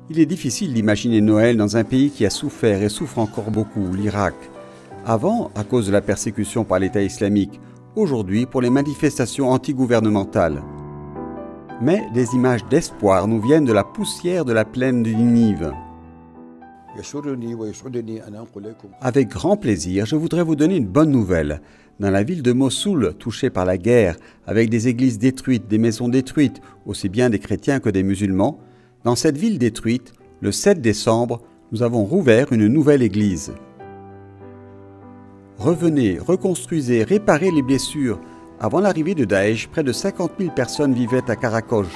Il est difficile d'imaginer Noël dans un pays qui a souffert et souffre encore beaucoup, l'Irak. Avant, à cause de la persécution par l'État islamique, aujourd'hui pour les manifestations antigouvernementales. Mais des images d'espoir nous viennent de la poussière de la plaine de Ninive. Avec grand plaisir, je voudrais vous donner une bonne nouvelle. Dans la ville de Mossoul, touchée par la guerre, avec des églises détruites, des maisons détruites, aussi bien des chrétiens que des musulmans, dans cette ville détruite, le 7 décembre, nous avons rouvert une nouvelle église. Revenez, reconstruisez, réparez les blessures. Avant l'arrivée de Daesh, près de 50 000 personnes vivaient à Karakoj.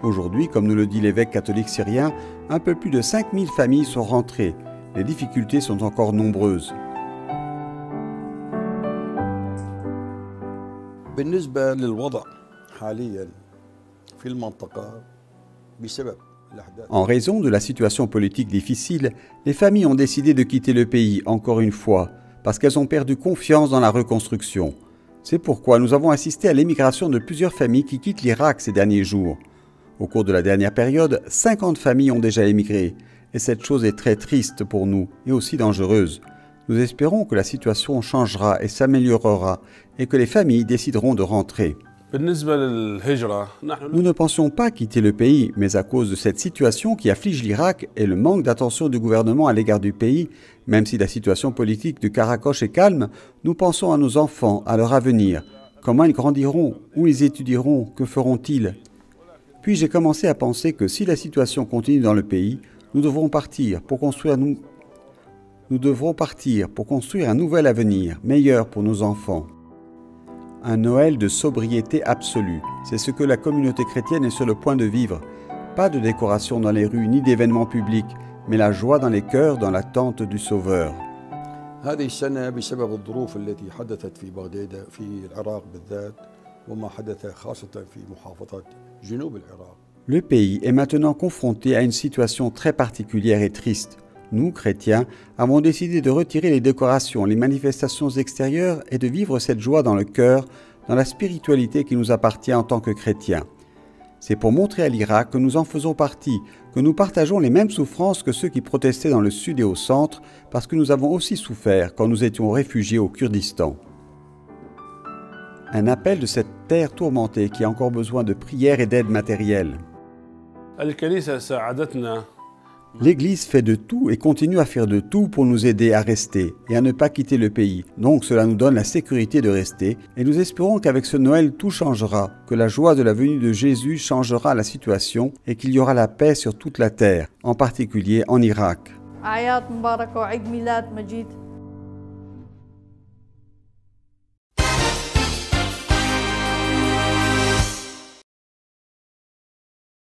Aujourd'hui, comme nous le dit l'évêque catholique syrien, un peu plus de 5 000 familles sont rentrées. Les difficultés sont encore nombreuses. En raison de la situation politique difficile, les familles ont décidé de quitter le pays, encore une fois, parce qu'elles ont perdu confiance dans la reconstruction. C'est pourquoi nous avons assisté à l'émigration de plusieurs familles qui quittent l'Irak ces derniers jours. Au cours de la dernière période, 50 familles ont déjà émigré, et cette chose est très triste pour nous et aussi dangereuse. Nous espérons que la situation changera et s'améliorera, et que les familles décideront de rentrer. Nous ne pensions pas quitter le pays, mais à cause de cette situation qui afflige l'Irak et le manque d'attention du gouvernement à l'égard du pays, même si la situation politique de Karakosh est calme, nous pensons à nos enfants, à leur avenir. Comment ils grandiront? Où ils étudieront? Que feront-ils? Puis j'ai commencé à penser que si la situation continue dans le pays, nous devrons partir pour construire un nouvel avenir, meilleur pour nos enfants. Un Noël de sobriété absolue, c'est ce que la communauté chrétienne est sur le point de vivre. Pas de décoration dans les rues ni d'événements publics, mais la joie dans les cœurs dans l'attente du Sauveur. Le pays est maintenant confronté à une situation très particulière et triste. Nous, chrétiens, avons décidé de retirer les décorations, les manifestations extérieures et de vivre cette joie dans le cœur, dans la spiritualité qui nous appartient en tant que chrétiens. C'est pour montrer à l'Irak que nous en faisons partie, que nous partageons les mêmes souffrances que ceux qui protestaient dans le sud et au centre, parce que nous avons aussi souffert quand nous étions réfugiés au Kurdistan. Un appel de cette terre tourmentée qui a encore besoin de prières et d'aide matérielle. L'Église fait de tout et continue à faire de tout pour nous aider à rester et à ne pas quitter le pays. Donc cela nous donne la sécurité de rester et nous espérons qu'avec ce Noël tout changera, que la joie de la venue de Jésus changera la situation et qu'il y aura la paix sur toute la terre, en particulier en Irak.